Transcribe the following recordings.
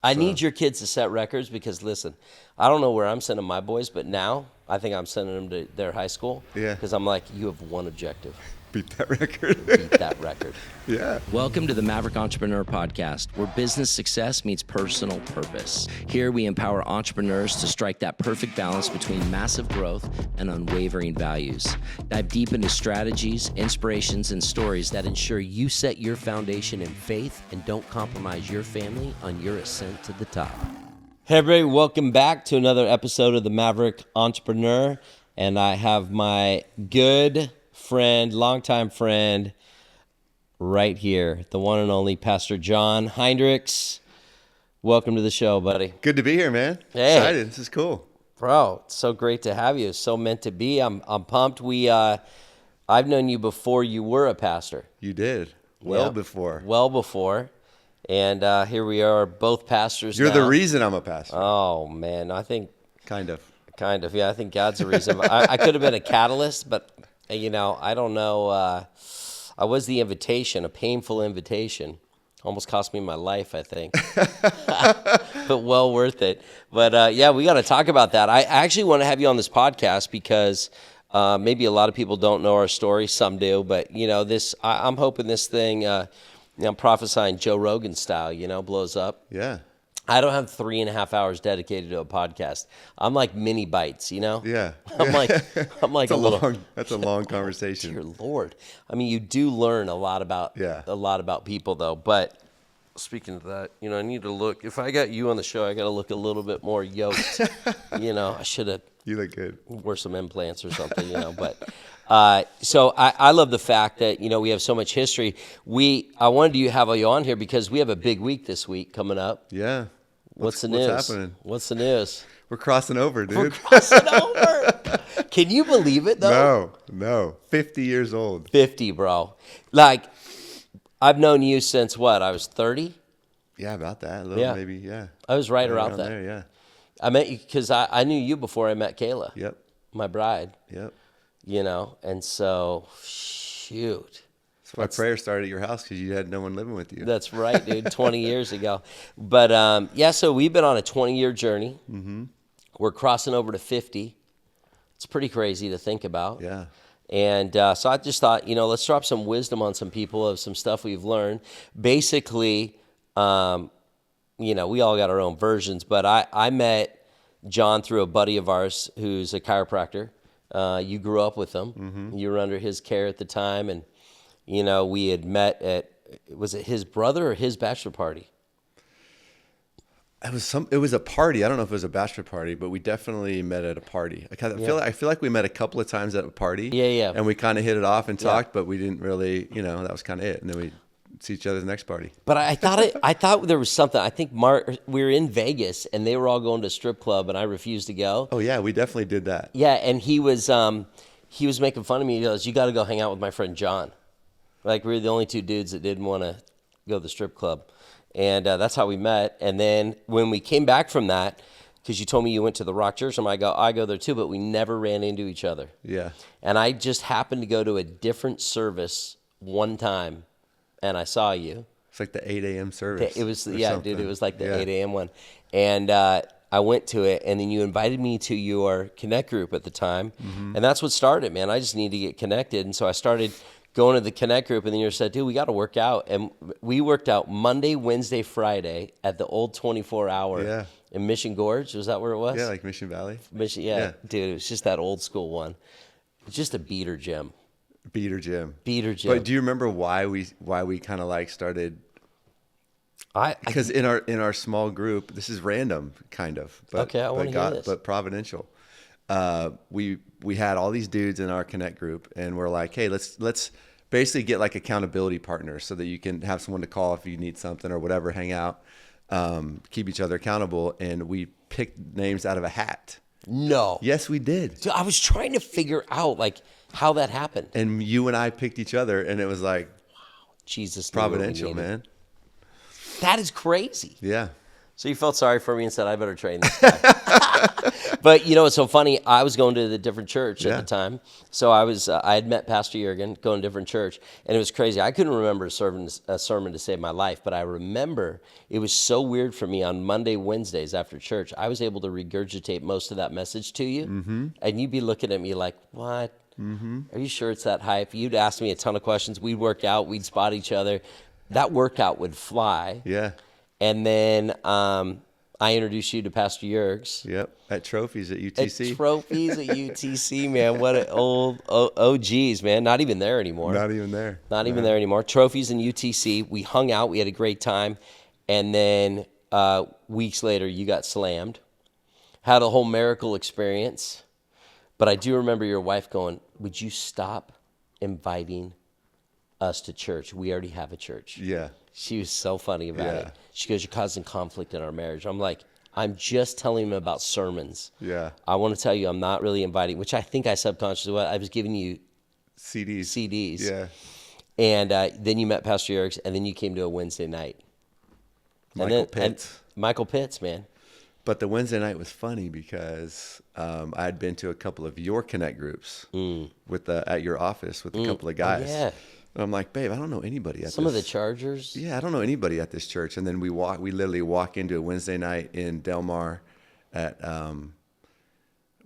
I need your kids to set records because, listen, I don't know where I'm sending my boys, but now I think I'm sending them to their high school. Yeah. Because I'm like, you have one objective. Beat that record. Beat that record. Yeah. Welcome to the Maverick Entrepreneur Podcast, where business success meets personal purpose. Here we empower entrepreneurs to strike that perfect balance between massive growth and unwavering values. Dive deep into strategies, inspirations, and stories that ensure you set your foundation in faith and don't compromise your family on your ascent to the top. Hey, everybody, welcome back to another episode of the Maverick Entrepreneur. And I have my good friend, longtime friend, right here, the one and only Pastor Jon Heinrichs. Welcome to the show, buddy. Good to be here, man. Hey. Excited. This is cool. Bro, it's so great to have you. It's so meant to be. I'm pumped. I've known you before you were a pastor. You did. Well Yep. before. Well before. And here we are, both pastors You're now. the reason I'm a pastor. Oh, man. I think Kind of. yeah. I think God's the reason. I could have been a catalyst, but, you know, I don't know. I was the invitation, a painful invitation. Almost cost me my life, I think. But well worth it. But, yeah, we got to talk about that. I actually want to have you on this podcast because maybe a lot of people don't know our story. Some do. But, you know, I'm hoping this thing, I'm prophesying Joe Rogan style, blows up. Yeah. I don't have 3.5 hours dedicated to a podcast. I'm like mini bites, Yeah. I'm like That's a long conversation. Dear Lord. I mean, you do learn a lot about people though. But speaking of that, I need to look. If I got you on the show, I got to look a little bit more yoked. I should have. You look good. Wore some implants or something, But so I love the fact that we have so much history. I wanted to have you on here because we have a big week this week coming up. Yeah. What's the news? What's happening? What's the news? We're crossing over, dude. We're crossing over. Can you believe it, though? No. 50 years old. 50, bro. Like, I've known you since what? I was 30? Yeah, about that. A little, maybe, yeah. I was right around that. There, yeah. I met you because I knew you before I met Kayla. Yep. My bride. Yep. And so, shoot. That's why prayer started at your house, because you had no one living with you. That's right, dude. 20 years ago. But, yeah, so we've been on a 20-year journey. Mm-hmm. We're crossing over to 50. It's pretty crazy to think about. Yeah. And so I just thought, let's drop some wisdom on some people of some stuff we've learned. Basically, we all got our own versions, but I met Jon through a buddy of ours who's a chiropractor. You grew up with him. Mm-hmm. You were under his care at the time, and we had met at, was it his brother or his bachelor party? It was a party. I don't know if it was a bachelor party, but we definitely met at a party. I feel like we met a couple of times at a party. Yeah. And we kind of hit it off and talked, but we didn't really, that was kind of it. And then we see each other at the next party. But I thought there was something. I think we were in Vegas and they were all going to a strip club and I refused to go. Oh yeah, we definitely did that. Yeah, and he was making fun of me. He goes, "You got to go hang out with my friend Jon." Like, we were the only two dudes that didn't want to go to the strip club. And that's how we met. And then when we came back from that, because you told me you went to the Rock Church, and I go there too, but we never ran into each other. Yeah. And I just happened to go to a different service one time, and I saw you. It's like the 8 a.m. service. It was, something. dude, it was like the 8 a.m. one. And I went to it, and then you invited me to your Connect group at the time. Mm-hmm. And that's what started, man. I just needed to get connected. And so I started going to the Connect group, and then you said, dude, we got to work out. And we worked out Monday, Wednesday, Friday at the old 24-hour in Mission Gorge. Was that where it was? Yeah, like Mission Valley. Yeah. Dude, it was just that old school one. It's just a beater gym. Beater gym. But do you remember why we kind of like started? Because in our small group, this is random, kind of. But, okay, I want to hear this. But providential. We had all these dudes in our Connect group, and we're like, hey, let's basically get like accountability partners so that you can have someone to call if you need something or whatever, hang out, keep each other accountable. And we picked names out of a hat. No. Yes, we did. So I was trying to figure out like how that happened. And you and I picked each other, and it was like, wow, Jesus, providential, man. That is crazy. Yeah. So you felt sorry for me and said, I better train this guy. But you know, it's so funny. I was going to the different church at Yeah. the time. So I had met Pastor Jurgen, going to a different church, and it was crazy. I couldn't remember a sermon to save my life, but I remember it was so weird for me on Monday, Wednesdays after church. I was able to regurgitate most of that message to you, and you'd be looking at me like, what? Are you sure it's that hype? You'd ask me a ton of questions. We'd work out. We'd spot each other. That workout would fly. Yeah. And then I introduced you to Pastor Yergs. Yep. At Trophies at UTC. At Trophies at UTC, man. What an old OGs, man. Not even there anymore. Not even there. Not even there anymore. Trophies in UTC. We hung out. We had a great time. And then weeks later, you got slammed. Had a whole miracle experience. But I do remember your wife going, would you stop inviting us to church? We already have a church. Yeah. She was so funny about Yeah. it. She goes, you're causing conflict in our marriage. I'm like, I'm just telling him about sermons. Yeah. I want to tell you I'm not really inviting, which I think I subconsciously was. I was giving you CDs. CDs. Yeah. And then you met Pastor Yergs, and then you came to a Wednesday night. Michael Pitts. Michael Pitts, man. But the Wednesday night was funny because I had been to a couple of your Connect groups at your office with a couple of guys. Oh, yeah. And I'm like, babe, I don't know anybody at Some of the this. Chargers. Yeah, I don't know anybody at this church. And then we literally walk into a Wednesday night in Del Mar at one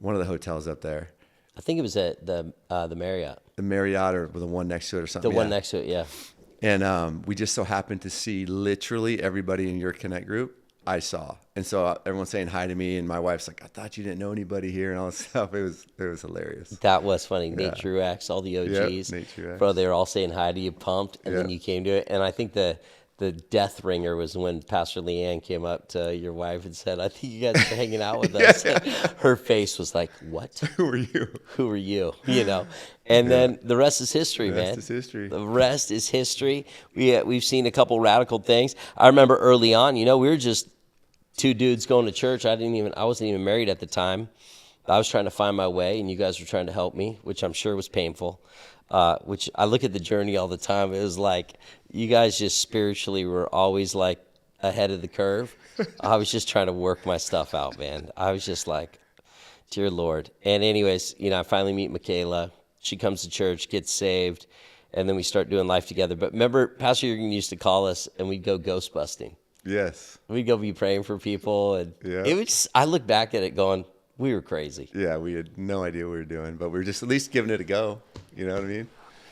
of the hotels up there. I think it was at the Marriott. The Marriott or the one next to it or something. The one next to it, yeah. And we just so happened to see literally everybody in your Connect group I saw. And so everyone's saying hi to me, and my wife's like, I thought you didn't know anybody here and all this stuff. It was hilarious. That was funny. Nate Truax, all the OGs. Yep, Nate Truax. Bro, they were all saying hi to you, pumped, and then you came to it. And I think the death ringer was when Pastor Leanne came up to your wife and said, I think you guys are hanging out with us. Her face was like, what? Who are you? Who are you? You know? And then the rest is history, man. The rest is history. The rest is history. We've seen a couple radical things. I remember early on, we were just two dudes going to church. I wasn't even married at the time. I was trying to find my way, and you guys were trying to help me, which I'm sure was painful. Which I look at the journey all the time. It was like you guys just spiritually were always like ahead of the curve. I was just trying to work my stuff out, man. I was just like, dear Lord. And anyways, I finally meet Michaela. She comes to church, gets saved, and then we start doing life together. But remember, Pastor Jurgen used to call us, and we'd go ghost busting. Yes. We'd go be praying for people, and it was just, I look back at it going, we were crazy. Yeah, we had no idea what we were doing, but we were just at least giving it a go. You know what I mean?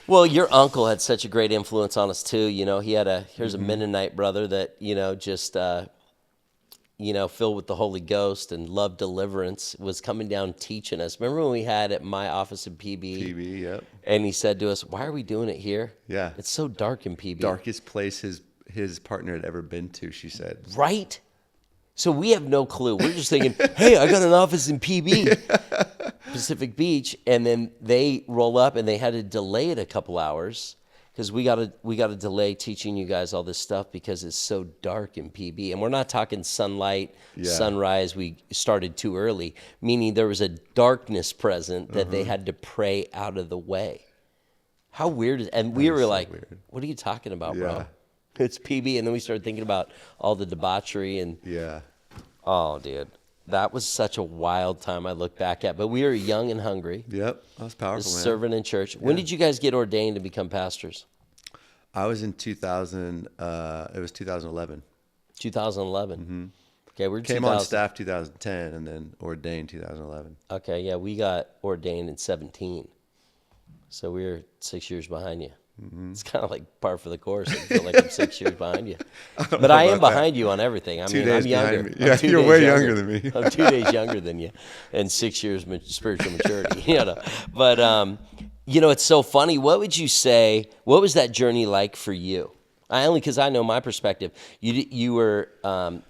Well, your uncle had such a great influence on us too. He had here's a Mennonite brother that, just, filled with the Holy Ghost and loved deliverance, was coming down teaching us. Remember when we had at my office in PB? PB, yep. And he said to us, why are we doing it here? Yeah. It's so dark in PB. Darkest place his partner had ever been to, she said. Right? So we have no clue. We're just thinking, hey, I got an office in PB, Pacific Beach. And then they roll up, and they had to delay it a couple hours because we got to delay teaching you guys all this stuff because it's so dark in PB. And we're not talking sunlight, sunrise. We started too early, meaning there was a darkness present that they had to pray out of the way. How weird is it? And we were like, what are you talking about, bro? It's PB. And then we started thinking about all the debauchery and oh, dude, that was such a wild time I look back at. But we were young and hungry. Yep, that was powerful, man. Serving in church. When did you guys get ordained to become pastors? I was in 2000. It was 2011. 2011. Mm-hmm. Okay, we're came on staff 2010 and then ordained 2011. Okay, yeah, we got ordained in 17. So we were 6 years behind you. Mm-hmm. It's kind of like par for the course. I feel like I'm 6 years behind you. But I am behind you on everything. I mean, I'm younger. Yeah, you're way younger than me. I'm 2 days younger than you and 6 years spiritual maturity. But, it's so funny. What would you say, what was that journey like for you? Because I know my perspective. You were,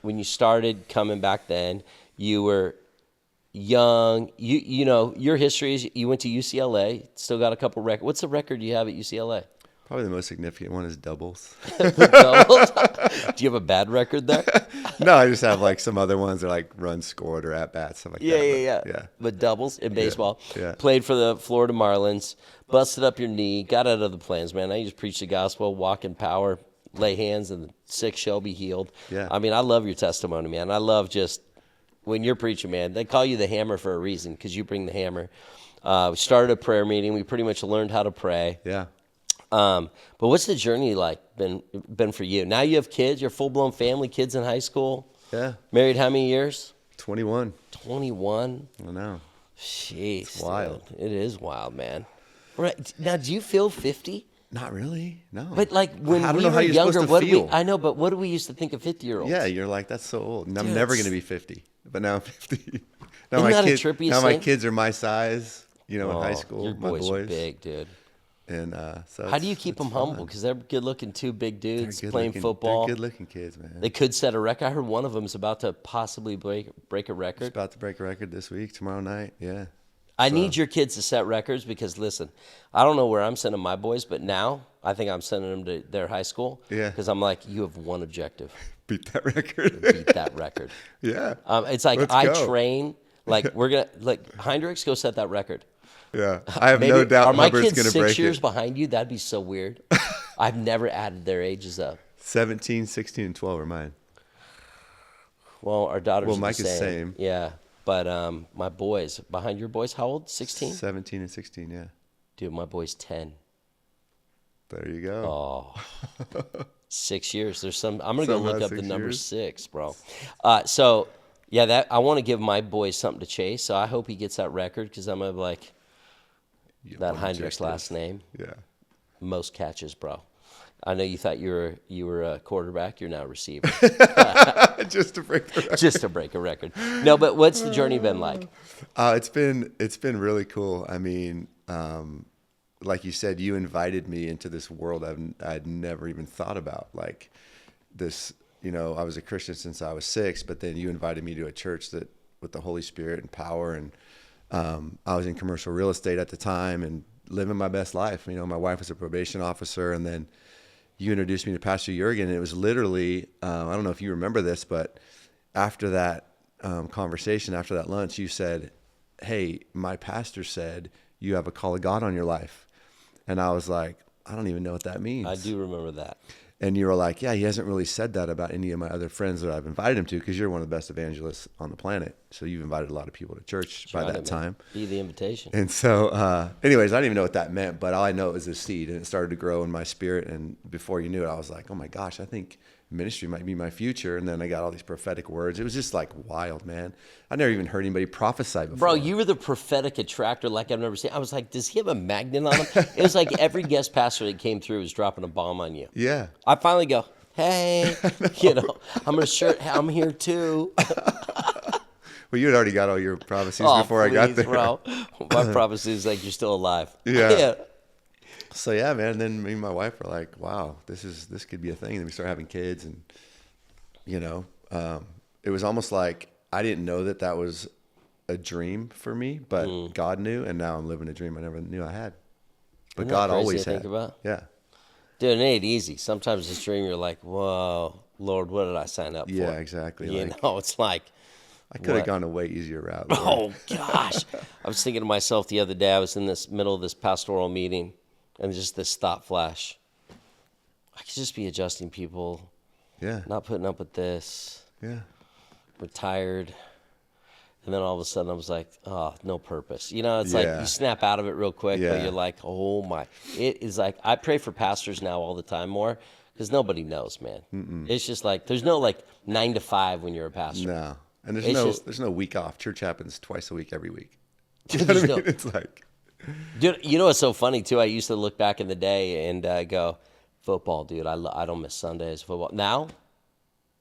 when you started coming back then, you were young. Your history is you went to UCLA, still got a couple records. What's the record you have at UCLA? Probably the most significant one is doubles. Doubles? Do you have a bad record there? No, I just have like some other ones that are like runs scored or at bats, stuff like that. Yeah. But doubles in baseball. Yeah. Played for the Florida Marlins, busted up your knee, got out of the plans, man. I just preach the gospel, walk in power, lay hands, and the sick shall be healed. Yeah. I mean, I love your testimony, man. I love just when you're preaching, man. They call you the hammer for a reason because you bring the hammer. We started a prayer meeting. We pretty much learned how to pray. Yeah. But what's the journey like been for you? Now you have kids. You're a full-blown family, kids in high school. Yeah. Married how many years? 21. 21. I know. Jeez. It's wild. Dude. It is wild, man. Right. Now, do you feel 50? Not really. No. But like when I don't we know were how you're younger, supposed to what feel. I know, but what do we used to think of 50-year-olds? Yeah, you're like, that's so old. And I'm Dude, never it's- going to be 50. But now I'm 50. Now Isn't that a kids, trippy now my thing? kids are my size, in high school. Your my boys are boys. big, dude. And so How do you keep it's them fun. humble? Because they're good-looking, two big They're dudes good playing looking- football. They're good-looking kids, man. They could set a record. I heard one of them is about to possibly break a Just record. about to break a record this week, tomorrow night. Yeah. I need your kids to set records because, listen, I don't know where I'm sending my boys, but now I think I'm sending them to their high school. Yeah. Because I'm like, you have one objective: Beat that record. beat that record. Yeah. It's like Let's I go. train. Like we're gonna Heinrichs go set that record. Yeah. I have Maybe, no doubt are my Hubbard's kids going to 6 break years it. behind you? That'd be so weird. I've never added their ages up. 17, 16, and 12 are mine. Well, our daughters Well, are Mike the is same. same. Yeah, but my boys behind your boys, how old? 16. 17 and 16, yeah. Dude, my boy's 10. There you go. Oh, 6 years. There's some. I'm gonna go Somehow look up the 6 number years. 6, bro. So yeah, that I want to give my boys something to chase. So I hope he gets that record because I'm gonna be like You have that one Heinrichs objective. last name, Yeah. most catches, bro. I know you thought you were a quarterback. You're now a receiver, Just to break the record. just to break a record. No, but what's the journey been like? It's been really cool. I mean, like you said, you invited me into this world I'd never even thought about. Like this, I was a Christian since I was 6, but then you invited me to a church that with the Holy Spirit and power. And I was in commercial real estate at the time and living my best life. My wife was a probation officer, and then you introduced me to Pastor Jurgen. And it was literally, I don't know if you remember this, but after that conversation, after that lunch, you said, "Hey, my pastor said you have a call of God on your life." And I was like, I don't even know what that means. I do remember that. And you were like, yeah, he hasn't really said that about any of my other friends that I've invited him to, because you're one of the best evangelists on the planet. So you've invited a lot of people to church by Tried that it, man. time. Be the invitation. And so, anyways, I didn't even know what that meant, but all I know it was a seed, and it started to grow in my spirit. And before you knew it, I was like, oh my gosh, I think ministry might be my future. And then I got all these prophetic words. It was just like wild, man. I never even heard anybody prophesy before. Bro, you were the prophetic attractor like I've never seen. I was like, does he have a magnet on him? It was like every guest pastor that came through was dropping a bomb on you. Yeah. I finally go, hey, I'm here too. Well, you had already got all your prophecies Oh, before I got please, there. bro. My prophecy is like, you're still alive. Yeah. So yeah, man. And then me and my wife were like, "Wow, this could be a thing." And we started having kids, and it was almost like I didn't know that was a dream for me, but God knew, and now I'm living a dream I never knew I had. But Isn't that God crazy always to had. think about? Yeah, Dude, it ain't easy. Sometimes this dream, you're like, whoa, Lord, what did I sign up for? yeah, exactly. You Like, know, it's like, I could have what? gone a way easier route. Lord. oh gosh. I was thinking to myself the other day, I was in this middle of this pastoral meeting, and just this thought flash. I could just be adjusting people, Yeah, not putting up with this. yeah, We're tired. And then all of a sudden I was like, oh, no purpose. It's like Yeah. you snap out of it real quick, but Yeah. you're like, oh my. It is like, I pray for pastors now all the time more because nobody knows, man. It's just like, there's no like 9 to 5 when you're a pastor. no. And It's there's no week off. Church happens twice a week, every week. You Dude, know what I there's mean? no- It's like, Dude, you know what's so funny too? I used to look back in the day and go, football, dude. I don't miss Sundays. Football. Now,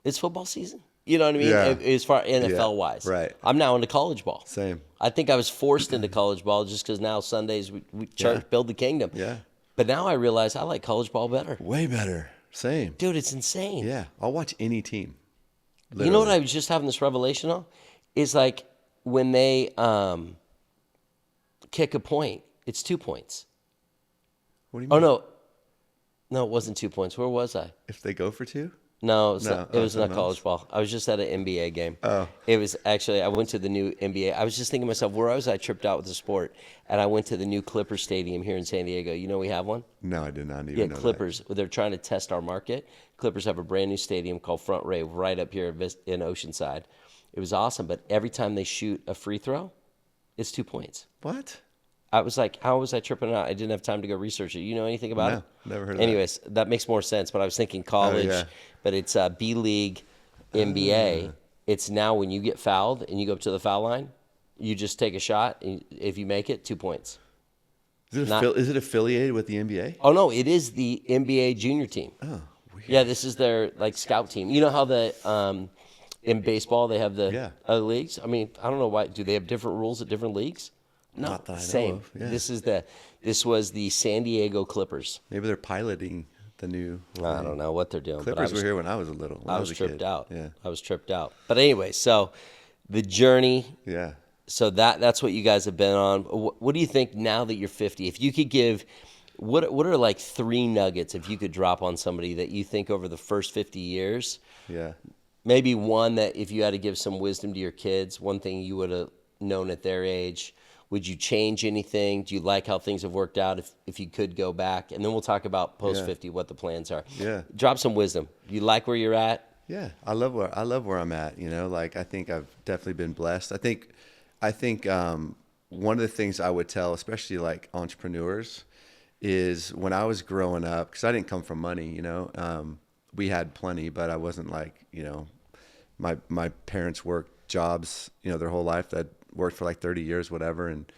it's football season. You know what I mean? Yeah. As far NFL wise, right. I'm now into college ball. same. I think I was forced into college ball just because now Sundays we church build the kingdom. Yeah. But now I realize I like college ball better. Way better. Same. Dude, it's insane. Yeah, I'll watch any team. You know what I was just having this revelation on? Is like when they kick a point, it's 2 points. What do you mean? Oh, no. No, it wasn't 2 points. Where was I? If they go for 2? No, it No, was not something college else. ball. I was just at an NBA game. Oh. It was actually, I went to the new NBA. I was just thinking to myself, where was I tripped out with the sport? And I went to the new Clippers Stadium here in San Diego. You know we have one? No, I did not even Yeah, know Clippers. They're trying to test our market. Clippers have a brand new stadium called Front Rave right up here in Oceanside. It was awesome, but every time they shoot a free throw, it's 2 points. that. What? I was like, how was I tripping out? I didn't have time to go research it. You know anything about No, it? never heard of Anyways, that makes more sense. But I was thinking college, yeah. but it's B League, NBA. It's now when you get fouled and you go up to the foul line, you just take a shot. And if you make it, 2 points. Is it affiliated with the NBA? Oh no, it is the NBA junior team. Oh, weird. Yeah, this is their like scout team. You know how the in baseball they have the other leagues? I mean, I don't know why. Do they have different rules at different leagues? No, Not that I know same. of, yeah. This was the San Diego Clippers. Maybe they're piloting the new. I don't know what they're doing. Clippers were here when I was little. When I was a tripped kid. out. Yeah. I was tripped out. But anyway, so the journey. Yeah. So that's what you guys have been on. What do you think now that you're 50? If you could give, what are like 3 nuggets if you could drop on somebody that you think over the first 50 years? Yeah. Maybe one that if you had to give some wisdom to your kids, one thing you would have known at their age. Would you change anything? Do you like how things have worked out if you could go back? And then we'll talk about post 50, what the plans are. Yeah. Drop some wisdom. You like where you're at? Yeah. I love where I'm at. You know, like I think I've definitely been blessed. I think one of the things I would tell, especially like entrepreneurs, is when I was growing up, because I didn't come from money, you know, we had plenty, but I wasn't like, you know, my parents worked jobs, you know, their whole life that worked for like 30 years, whatever. And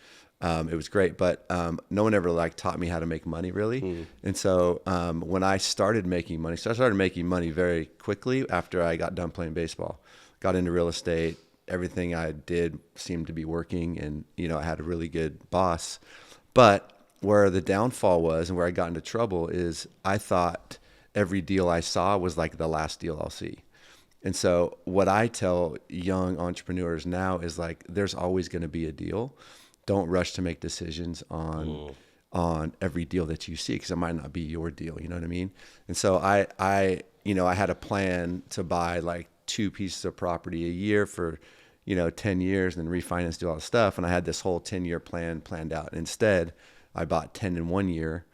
it was great, but no one ever like taught me how to make money really. And so when I started making money, so I started making money very quickly after I got done playing baseball, got into real estate. Everything I did seemed to be working, and, you know, I had a really good boss. But where the downfall was and where I got into trouble is I thought every deal I saw was like the last deal I'll see. And so what I tell young entrepreneurs now is like, there's always going to be a deal. Don't rush to make decisions on every deal that you see, because it might not be your deal. You know what I mean? And so I had a plan to buy like 2 pieces of property a year for, 10 years and then refinance, do all this stuff. And I had this whole 10-year plan planned out. Instead, I bought 10 in 1 year,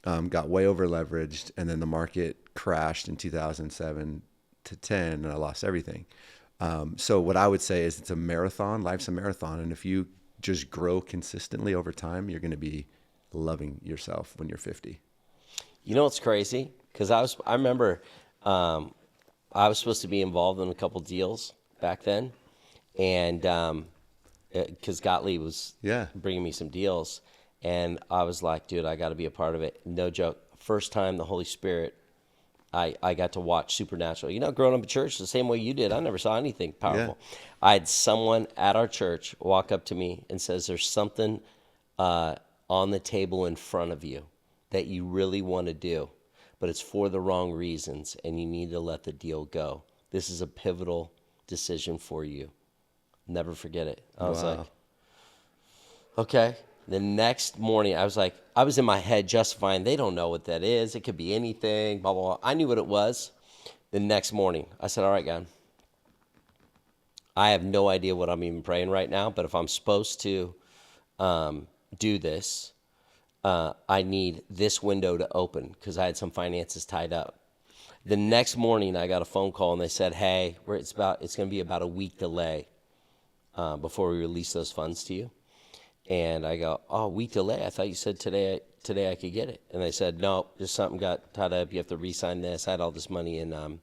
got way over leveraged, and then the market crashed in 2007 to 10, and I lost everything. So what I would say is it's a marathon. Life's a marathon. And if you just grow consistently over time, you're going to be loving yourself when you're 50. You know what's crazy? Because I remember I was supposed to be involved in a couple deals back then, and because Gottlieb was bringing me some deals, and I was like, dude, I got to be a part of it. No joke. First time the Holy Spirit, I got to watch supernatural. You know, growing up in church the same way you did, I never saw anything powerful. Yeah. I had someone at our church walk up to me and says, there's something on the table in front of you that you really want to do, but it's for the wrong reasons, and you need to let the deal go. This is a pivotal decision for you. Never forget it. I was like, okay. The next morning, I was in my head justifying, they don't know what that is. It could be anything, blah, blah, blah. I knew what it was. The next morning, I said, all right, God, I have no idea what I'm even praying right now, but if I'm supposed to do this, I need this window to open because I had some finances tied up. The next morning, I got a phone call, and they said, hey, it's going to be about a week delay before we release those funds to you. And I go, oh, week delay? I thought you said today I could get it. And they said, no, just something got tied up. You have to re-sign this. I had all this money in one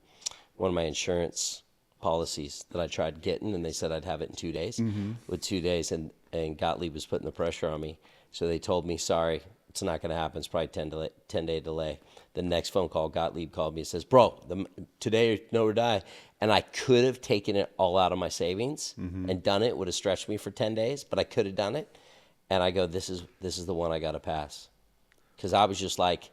of my insurance policies that I tried getting, and they said I'd have it in 2 days. Mm-hmm. With 2 days, and Gottlieb was putting the pressure on me. So they told me, sorry, it's not going to happen. It's probably 10-day delay. The next phone call, Gottlieb called me and says, bro, today, no or die. And I could have taken it all out of my savings and done it. It would have stretched me for 10 days, but I could have done it. And I go, this is the one I got to pass. Because I was just like,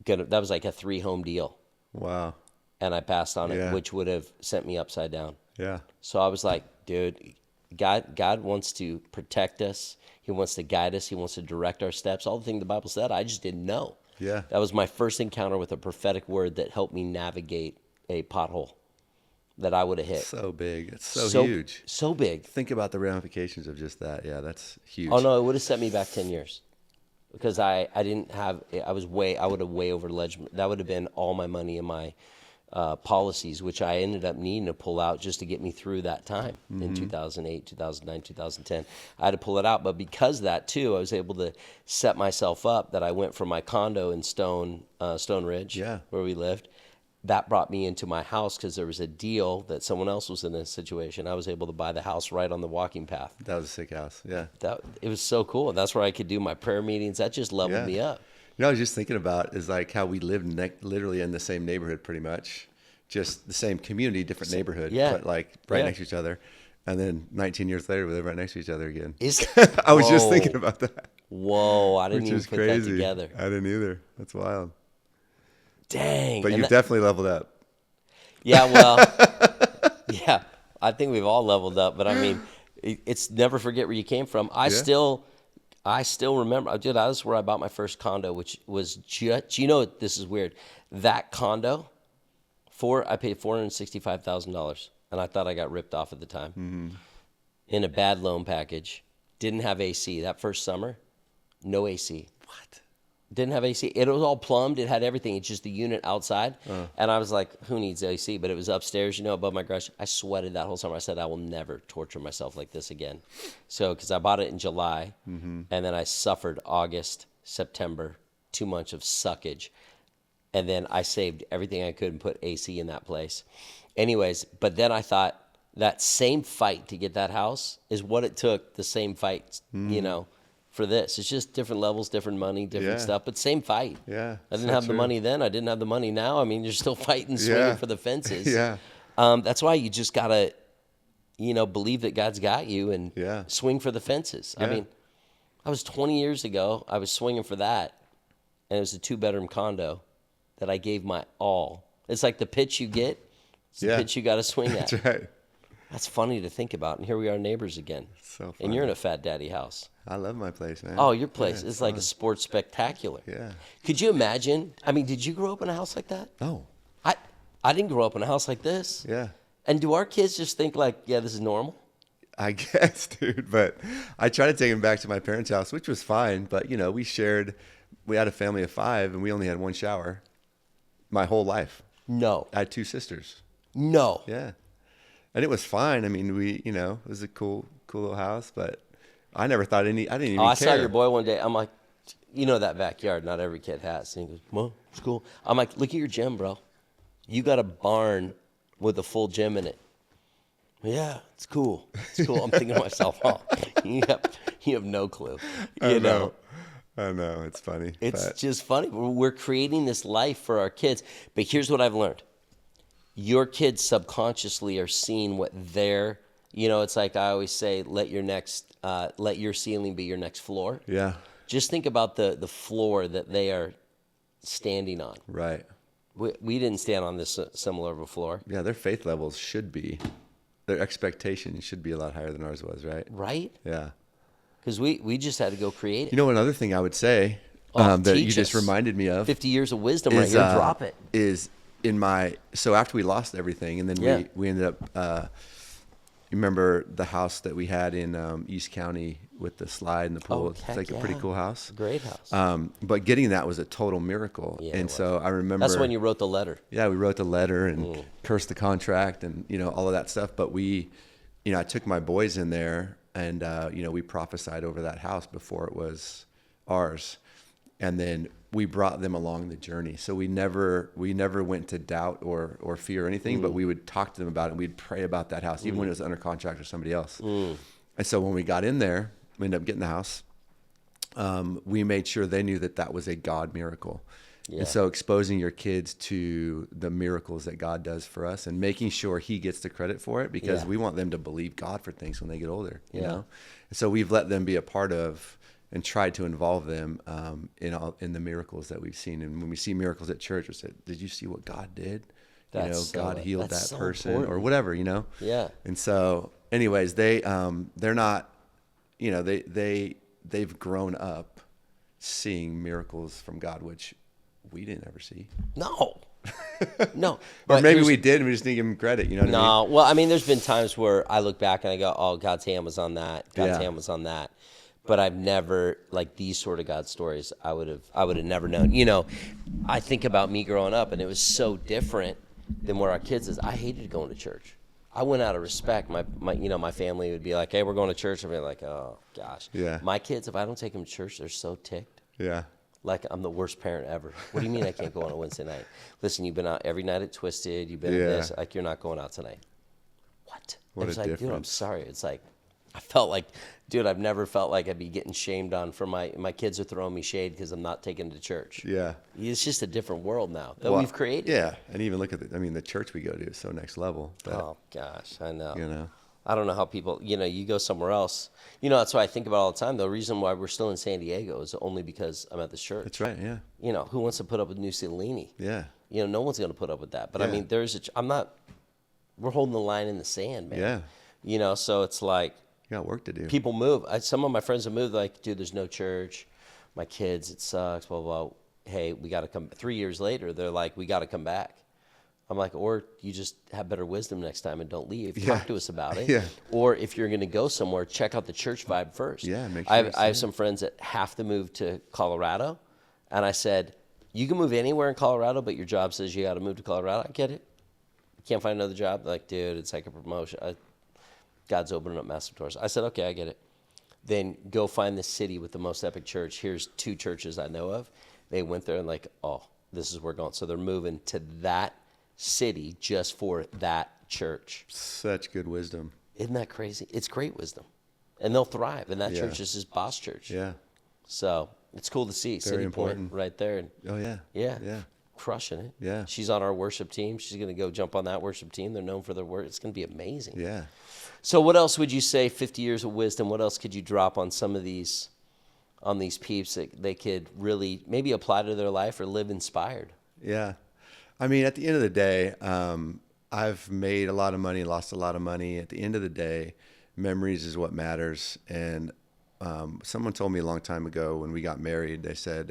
that was like a 3-home deal. Wow. And I passed on it, which would have sent me upside down. Yeah. So I was like, dude, God wants to protect us. He wants to guide us. He wants to direct our steps. All the things the Bible said, I just didn't know. Yeah. That was my first encounter with a prophetic word that helped me navigate a pothole that I would have hit. So big. It's so huge. So big. Think about the ramifications of just that. Yeah, that's huge. Oh no, it would have set me back 10 years because I would have way over leveraged. That would have been all my money in my policies, which I ended up needing to pull out just to get me through that time in 2008, 2009, 2010. I had to pull it out, but because of that too, I was able to set myself up that I went from my condo in Stone Ridge, where we lived. That brought me into my house because there was a deal that someone else was in this situation. I was able to buy the house right on the walking path. That was a sick house. Yeah. It was so cool. And that's where I could do my prayer meetings. That just leveled me up. You know, I was just thinking about is like how we lived literally in the same neighborhood pretty much. Just the same community, different neighborhood, but like right next to each other. And then 19 years later, we live right next to each other again. I was just thinking about that. Whoa, I didn't even put that together. I didn't either. That's wild. Dang. But you definitely leveled up. Yeah, well, yeah, I think we've all leveled up. But I mean, it's never forget where you came from. I still remember, dude, that was where I bought my first condo, which was just, you know, this is weird. That condo, I paid $465,000, and I thought I got ripped off at the time in a bad loan package. Didn't have AC. That first summer, no AC. What? Didn't have AC. It was all plumbed. It had everything. It's just the unit outside. And I was like, who needs AC? But it was upstairs, you know, above my garage. I sweated that whole summer. I said, I will never torture myself like this again. So, because I bought it in July, and then I suffered August, September, 2 months of suckage. And then I saved everything I could and put AC in that place. Anyways, but then I thought that same fight to get that house is what it took, the same fight, you know, for this. It's just different levels, different money, different stuff, but same fight. Yeah. I didn't have the money then. I didn't have the money now. I mean, you're still fighting, swinging for the fences. Yeah. That's why you just got to, you know, believe that God's got you and swing for the fences. I mean, I was 20 years ago, I was swinging for that, and it was a 2-bedroom condo that I gave my all. It's like the pitch you get, it's the pitch you got to swing at. That's right. That's funny to think about. And here we are neighbors again. So funny. And you're in a Fat Daddy house. I love my place, man. Oh, your place is like a sports spectacular. Yeah. Could you imagine? I mean, did you grow up in a house like that? No. I didn't grow up in a house like this. Yeah. And do our kids just think like, yeah, this is normal? I guess, dude. But I tried to take him back to my parents' house, which was fine. But, you know, we had a family of 5, and we only had 1 shower my whole life. No. I had 2 sisters. No. Yeah. And it was fine. I mean, it was a cool little house, but I never thought I didn't even care. I saw your boy one day. I'm like, you know that backyard not every kid has. And he goes, well, it's cool. I'm like, look at your gym, bro. You got a barn with a full gym in it. Yeah, it's cool. It's cool. I'm thinking to myself, oh, you have no clue. You know. I know. It's funny. It's just funny. We're creating this life for our kids. But here's what I've learned. Your kids subconsciously are seeing what they're, you know, it's like I always say, let your ceiling be your next floor. Yeah. Just think about the floor that they are standing on. Right. We didn't stand on this similar of a floor. Yeah, their faith levels their expectations should be a lot higher than ours was, right? Right? Yeah. Because we just had to go create it. You know, another thing I would say that you just reminded me of. 50 years of wisdom right here. Drop it. Is so after we lost everything, and then we ended up, you remember the house that we had in East County with the slide and the pool? It's like a pretty cool house. Great house. But getting that was a total miracle. Yeah, and so I remember. That's when you wrote the letter. Yeah, we wrote the letter and cursed the contract and, you know, all of that stuff. But I took my boys in there and, we prophesied over that house before it was ours. And then we brought them along the journey. So we never went to doubt or fear or anything, but we would talk to them about it and we'd pray about that house, even when it was under contract or somebody else. And so when we got in there, we ended up getting the house. We made sure they knew that was a God miracle. Yeah. And so exposing your kids to the miracles that God does for us and making sure he gets the credit for it, because we want them to believe God for things when they get older, you know? And so we've let them be a part of and tried to involve them in the miracles that we've seen. And when we see miracles at church, we say, did you see what God did? God healed that person important. Or whatever, you know? Yeah. And so anyways, they're not, they've grown up seeing miracles from God, which we didn't ever see. No. No, Or but maybe we did and we just didn't give him credit. You know what I mean? No, well, I mean, there's been times where I look back and I go, "Oh, God's hand was on that. God's Yeah. hand was on that." But I've never, like, these sort of God stories. I would have never known. You know, I think about me growing up, and it was so different than where our kids is. I hated going to church. I went out of respect. My family would be like, "Hey, we're going to church." I'd be like, "Oh gosh." Yeah. My kids, if I don't take them to church, they're so ticked. Yeah. Like I'm the worst parent ever. What do you mean I can't go on a Wednesday night? Listen, you've been out every night at Twisted. You've been at this. Like you're not going out tonight. What? What It's a like, dude, I'm difference. sorry. It's like I felt like, dude, I've never felt like I'd be getting shamed on for my kids are throwing me shade because I'm not taking them to church. Yeah. It's just a different world now that Well, we've created. Yeah. And even look at the church we go to is so next level. But, Oh gosh, I know. you know, I don't know how people, you go somewhere else. That's what I think about all the time. The reason why we're still in San Diego is only because I'm at this church. that's right. Yeah. Who wants to put up with New Cellini? Yeah. No one's going to put up with that. But I Yeah. mean, we're holding the line in the sand, man. Yeah. So it's like You got work to do. people move. Some of my friends have moved, like, dude, there's no church. My kids, it sucks, blah, blah, blah. Hey, we got to come. 3 years later, they're like, we got to come back. I'm like, or you just have better wisdom next time and don't leave. Yeah. Talk to us about it. Yeah. Or if you're going to go somewhere, check out the church vibe first. Yeah, make I sure have, it's I have there. some friends that have to move to Colorado. And I said, you can move anywhere in Colorado, but your job says you got to move to Colorado. I get it. You can't find another job. Like, dude, it's like a promotion. God's opening up massive doors. I said, okay, I get it. Then go find the city with the most epic church. Here's 2 churches I know of. They went there and like, oh, this is where we're going. So they're moving to that city just for that church. Such good wisdom. Isn't that crazy? It's great wisdom. And they'll thrive. And that Yeah. church is his boss church. Yeah. So it's cool to see. City important. Point right there. And Oh yeah. yeah. Yeah. Crushing it. Yeah. She's on our worship team. She's going to go jump on that worship team. They're known for their work. It's going to be amazing. Yeah. So what else would you say, 50 years of wisdom, what else could you drop on some of these, on these peeps that they could really maybe apply to their life or live inspired? Yeah. I mean, at the end of the day, I've made a lot of money, lost a lot of money. At the end of the day, memories is what matters. And someone told me a long time ago when we got married, they said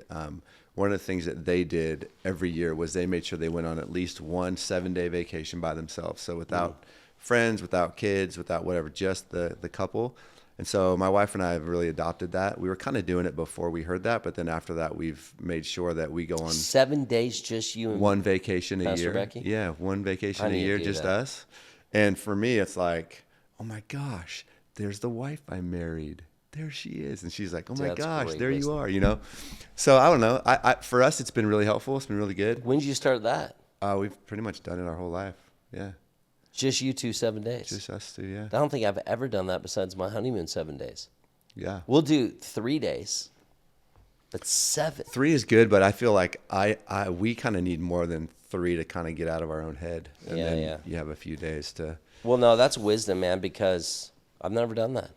one of the things that they did every year was they made sure they went on at least one 7-day vacation by themselves. So without friends, without kids, without whatever, just the couple. And so my wife and I have really adopted that. We were kind of doing it before we heard that, but then after that, we've made sure that we go on 7 days, just you and one vacation a Pastor year. Becky? Yeah, one vacation I a need to year, do just that. us. And for me, it's like, oh my gosh, there's the wife I married. There she is. And she's like, oh my That's gosh, great there you wisdom. are, So I don't know. I for us, it's been really helpful. It's been really good. When did you start that? We've pretty much done it our whole life. Yeah, Just you 2, 7 days. just us two, yeah. I don't think I've ever done that besides my honeymoon 7 days. Yeah. We'll do 3 days, but 7. 3 is good, but I feel like we kind of need more than 3 to kind of get out of our own head. And Yeah, then yeah. you have a few days to. Well, no, that's wisdom, man, because I've never done that.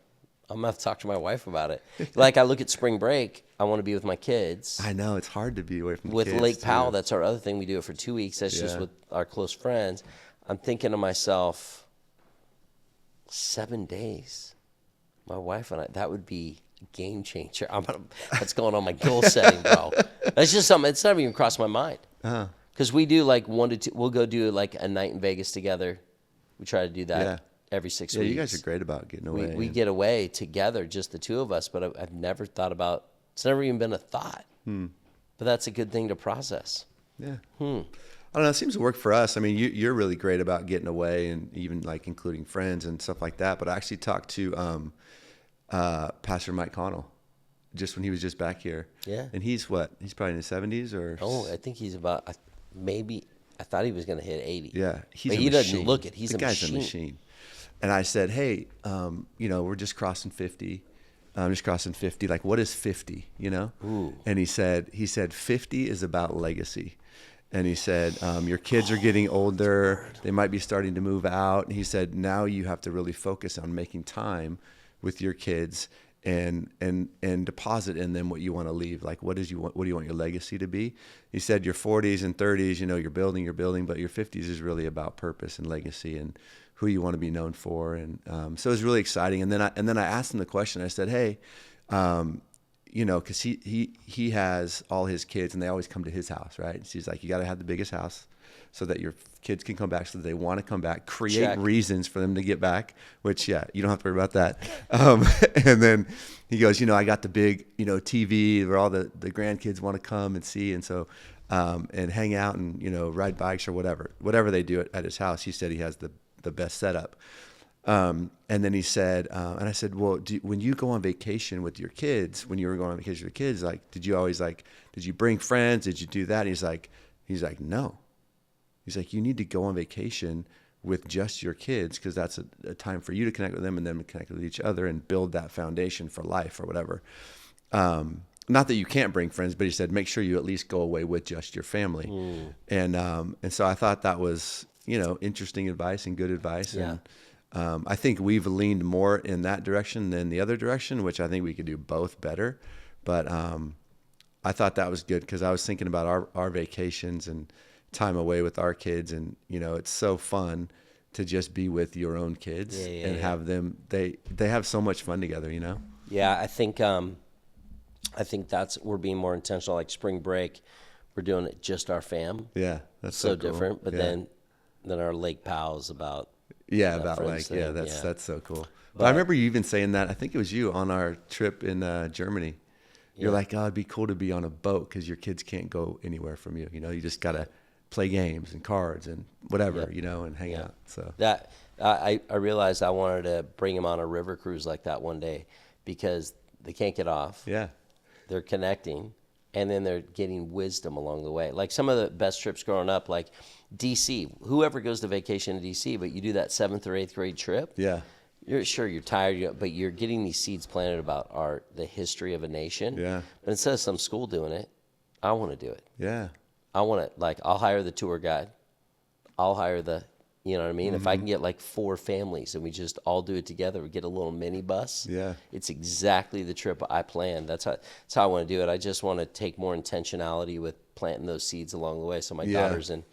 I'm going to have to talk to my wife about it. Like, I look at spring break, I want to be with my kids. I know it's hard to be away from the With kids, Lake too. Powell, that's our other thing. We do it for 2 weeks. That's just Yeah. with our close friends. I'm thinking to myself, 7 days. My wife and I, that would be a game changer. That's going on my goal setting, bro. That's just something, it's never even crossed my mind. Uh-huh. Because we do like 1 to 2, we'll go do like a night in Vegas together. We try to do that Yeah. every 6 Yeah, weeks. you guys are great about getting away. We get away together, just the two of us, but I've never thought about, it's never even been a thought. But that's a good thing to process. Yeah. I don't know. It seems to work for us. I mean, you're really great about getting away and even like including friends and stuff like that. But I actually talked to Pastor Mike Connell just when he was just back here. Yeah. And he's what? He's probably in his 70s or. Oh, I think he's about, I thought he was going to hit 80. Yeah. He's But a he doesn't machine. look it. He's the a guy's machine. a machine. And I said, hey, we're just crossing 50. I'm just crossing 50. Like, what is 50? Ooh. And he said 50 is about legacy. And he said, your kids are getting older. They might be starting to move out. And he said, now you have to really focus on making time with your kids and deposit in them what you want to leave. Like, what do you want your legacy to be? He said, your 40s and 30s, you're building, but your 50s is really about purpose and legacy and who you want to be known for. And so it was really exciting. And then I asked him the question. I said, hey, because he has all his kids and they always come to his house, right? And she's like, you got to have the biggest house. so that your kids can come back, so that they want to come back, create Check. reasons for them to get back, which, yeah, you don't have to worry about that. And then he goes, I got the big, TV where all the grandkids want to come and see. And so, and hang out and, ride bikes or whatever they do at his house. He said he has the best setup. And then he said, and I said, well, when you go on vacation with your kids, when you were going on vacation with your kids, like, did you bring friends? Did you do that? And he's like, no. He's like, you need to go on vacation with just your kids, because that's a time for you to connect with them and them to connect with each other and build that foundation for life or whatever. Not that you can't bring friends, but he said, make sure you at least go away with just your family. And so I thought that was, interesting advice and good advice. Yeah. And I think we've leaned more in that direction than the other direction, which I think we could do both better. But I thought that was good, because I was thinking about our vacations and time away with our kids, and it's so fun to just be with your own kids and have them. They have so much fun together. Yeah, I think we're being more intentional. Like spring break, we're doing it just our fam. Yeah, that's so so cool. different. But Yeah. then our lake pals about. About friends like, thing, that's so cool. But I remember you even saying that, I think it was you on our trip in Germany. You're like, oh, it'd be cool to be on a boat, because your kids can't go anywhere from you. You just got to play games and cards and whatever, and hang out. So that I realized I wanted to bring them on a river cruise like that one day, because they can't get off. Yeah. They're connecting, and then they're getting wisdom along the way. Like some of the best trips growing up, like DC. Whoever goes to vacation in DC, but you do that 7th or 8th grade trip. Yeah. You're tired, but you're getting these seeds planted about the history of a nation. Yeah. But instead of some school doing it, I want to do it. Yeah. I want to, like, I'll hire the tour guide. I'll hire you know what I mean? If I can get like 4 families and we just all do it together, we get a little mini bus. Yeah. It's exactly the trip I planned. That's how I want to do it. I just want to take more intentionality with planting those seeds along the way. So my daughter's in,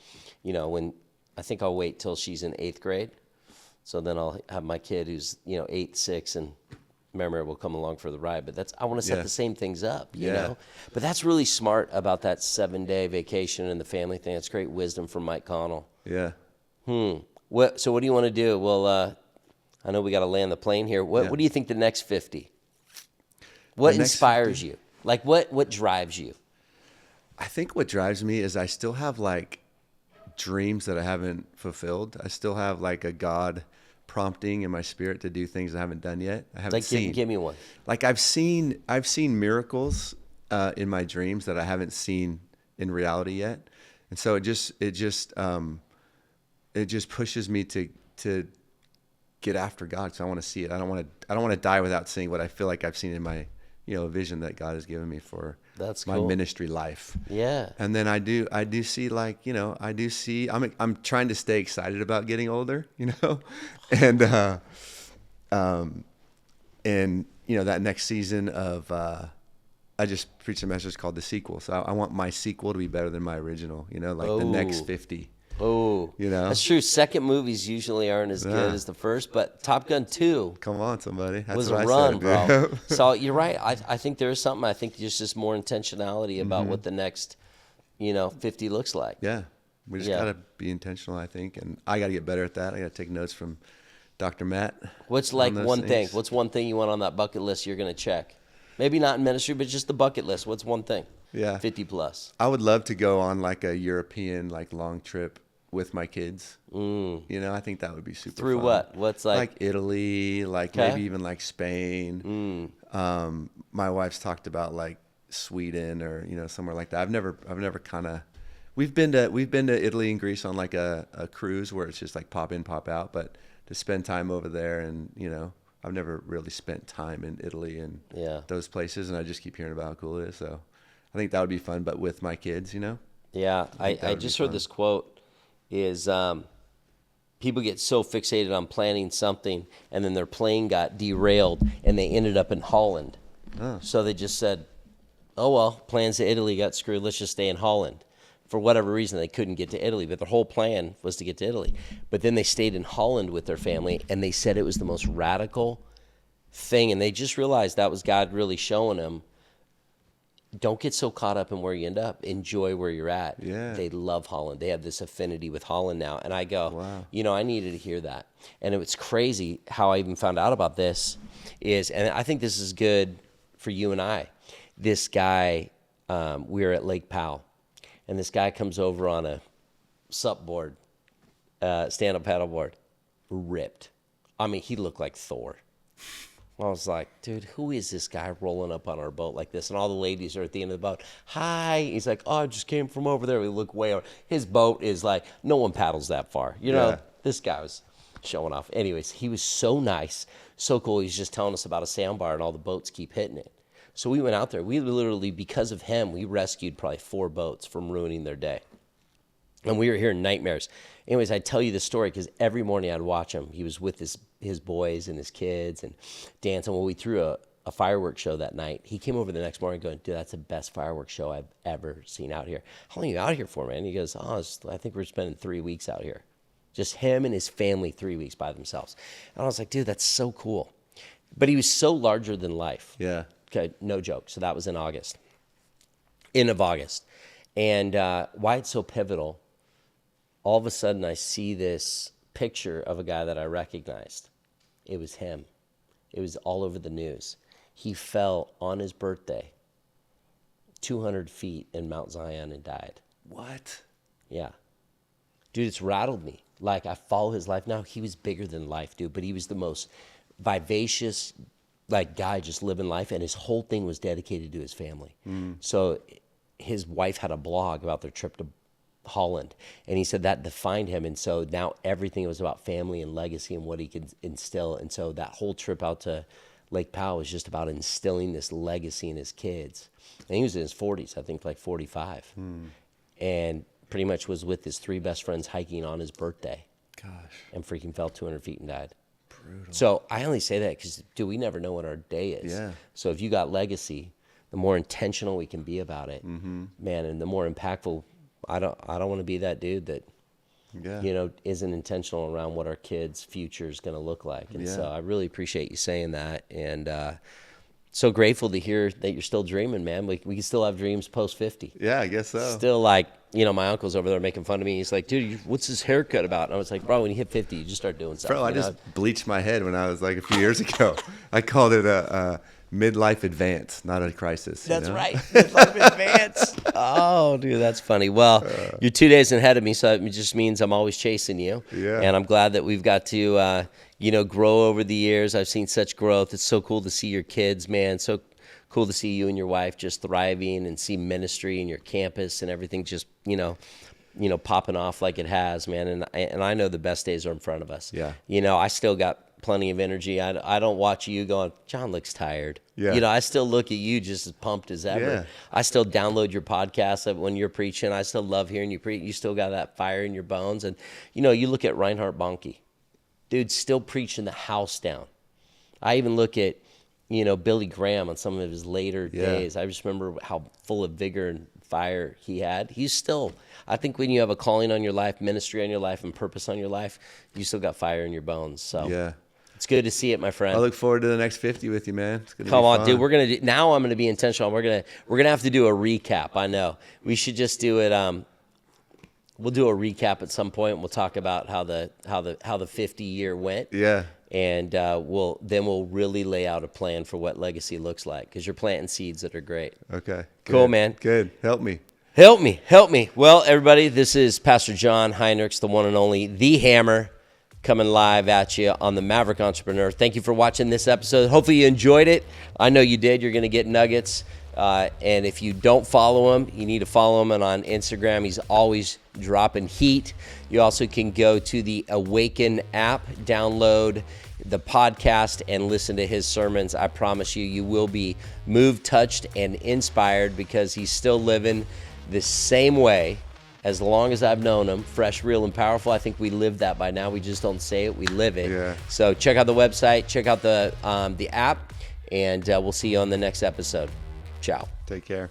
when I think I'll wait till she's in 8th grade. So then I'll have my kid who's, 8, 6, and Mary will come along for the ride. But I want to set the same things up, you know? But that's really smart about that 7-day vacation and the family thing. That's great wisdom from Mike Connell. Yeah. So what do you want to do? Well, I know we got to land the plane here. What do you think the next 50? What inspires you? Like what drives you? I think what drives me is I still have like dreams that I haven't fulfilled. I still have like a God prompting in my spirit to do things I haven't done yet. I haven't seen. Give me one. Like I've seen miracles in my dreams that I haven't seen in reality yet, and so it just pushes me to get after God, because I want to see it. I don't want to die without seeing what I feel like I've seen in my vision that God has given me for my ministry life. Yeah. And then I do see I'm trying to stay excited about getting older, and that next season of I just preached a message called The Sequel. So I want my sequel to be better than my original, the next 50. Oh, that's true. Second movies usually aren't as good as the first, but Top Gun 2. Come on, somebody. That's was what a I run, said, bro. So you're right. I think there is something. I think there's just more intentionality about what the next, 50 looks like. Yeah. We just got to be intentional, I think. And I got to get better at that. I got to take notes from Dr. Matt. What's like one thing? What's one thing you want on that bucket list you're going to check? Maybe not in ministry, but just the bucket list. What's one thing? Yeah. 50 plus. I would love to go on like a European long trip with my kids. I think that would be super Through fun. what? What's like Italy, maybe even like Spain. My wife's talked about like Sweden or somewhere like that. I've never kind of. We've been to Italy and Greece on like a cruise where it's just like pop in, pop out. But to spend time over there, and I've never really spent time in Italy and those places, and I just keep hearing about how cool it is. So I think that would be fun, but with my kids, Yeah, I just heard this quote. Is people get so fixated on planning something, and then their plane got derailed, and they ended up in Holland. So they just said, oh, well, plans to Italy got screwed. Let's just stay in Holland. For whatever reason, they couldn't get to Italy, but their whole plan was to get to Italy. But then they stayed in Holland with their family, and they said it was the most radical thing, and they just realized that was God really showing them, don't get so caught up in where you end up. Enjoy where you're at. Yeah. They love Holland. They have this affinity with Holland now. And I go, wow. I needed to hear that. And it was crazy how I even found out about this and I think this is good for you and I. This guy, we were at Lake Powell, and this guy comes over on a sup board, stand-up paddleboard, ripped. I mean, he looked like Thor. I was like, dude, who is this guy rolling up on our boat like this? And all the ladies are at the end of the boat. Hi. He's like, oh, I just came from over there. We look way over. His boat is like, no one paddles that far. This guy was showing off. Anyways, he was so nice, so cool. He's just telling us about a sandbar and all the boats keep hitting it. So we went out there. We literally, because of him, we rescued probably 4 boats from ruining their day. And we were hearing nightmares. Anyways, I tell you this story because every morning I'd watch him. He was with his boys and his kids and dancing. Well, we threw a fireworks show that night. He came over the next morning going, dude, that's the best fireworks show I've ever seen out here. How long are you out here for, man? He goes, I think we're spending 3 weeks out here. Just him and his family 3 weeks by themselves. And I was like, dude, that's so cool. But he was so larger than life. Yeah. Okay, no joke. So that was in August. End of August. And why it's so pivotal, all of a sudden I see this picture of a guy that I recognized. It was him. It was all over the news. He fell on his birthday, 200 feet in Mount Zion and died. What? Yeah. Dude, it's rattled me. Like, I follow his life now. He was bigger than life, dude, but he was the most vivacious, guy just living life, and his whole thing was dedicated to his family. So his wife had a blog about their trip to Holland, and he said that defined him, and so now everything was about family and legacy and what he could instill, and so that whole trip out to Lake Powell was just about instilling this legacy in his kids. And he was in his 40s, I think 45, and pretty much was with his 3 best friends hiking on his birthday. Gosh. And freaking fell 200 feet and died. Brutal. So I only say that because, dude, we never know what our day is. Yeah. So if you got legacy, the more intentional we can be about it, man, and the more impactful. I don't want to be that dude that, isn't intentional around what our kids' future is going to look like. And so I really appreciate you saying that. And so grateful to hear that you're still dreaming, man. We can still have dreams post 50. Yeah, I guess so. Still my uncle's over there making fun of me. He's like, dude, what's this haircut about? And I was like, bro, when you hit 50, you just start doing stuff. Bro, I just bleached my head when I was a few years ago. I called it a midlife advance, not a crisis. That's right. Midlife advance. Oh, dude, that's funny. Well, you're 2 days ahead of me, so it just means I'm always chasing you. Yeah. And I'm glad that we've got to, grow over the years. I've seen such growth. It's so cool to see your kids, man. So cool to see you and your wife just thriving and see ministry and your campus and everything just, popping off like it has, man. And I know the best days are in front of us. Yeah. I still got plenty of energy. I don't watch you going, John looks tired. Yeah. I still look at you just as pumped as ever. Yeah. I still download your podcast when you're preaching. I still love hearing you preach. You still got that fire in your bones. And, you look at Reinhard Bonnke. Dude, still preaching the house down. I even look at, Billy Graham on some of his later days. I just remember how full of vigor and fire he had. He's still, I think when you have a calling on your life, ministry on your life, and purpose on your life, you still got fire in your bones. So yeah. It's good to see it, my friend. I look forward to the next 50 with you, man. It's gonna Come be on, fun. dude. Now I'm gonna be intentional. We're gonna have to do a recap. I know. We should just do it. We'll do a recap at some point. We'll talk about how the 50-year went. Yeah. And we'll really lay out a plan for what legacy looks like, because you're planting seeds that are great. Okay. Cool, Good. man. Good. Help me. Help me. Well, everybody, this is Pastor Jon Heinrichs, the one and only, the Hammer, coming live at you on the Maverick Entrepreneur. Thank you for watching this episode. Hopefully you enjoyed it. I know you did. You're going to get nuggets. And if you don't follow him, you need to follow him. And on Instagram, he's always dropping heat. You also can go to the Awaken app, download the podcast, and listen to his sermons. I promise you will be moved, touched, and inspired, because he's still living the same way as long as I've known him. Fresh, real, and powerful. I think we live that by now. We just don't say it. We live it. Yeah. So check out the website. Check out the app. And we'll see you on the next episode. Ciao. Take care.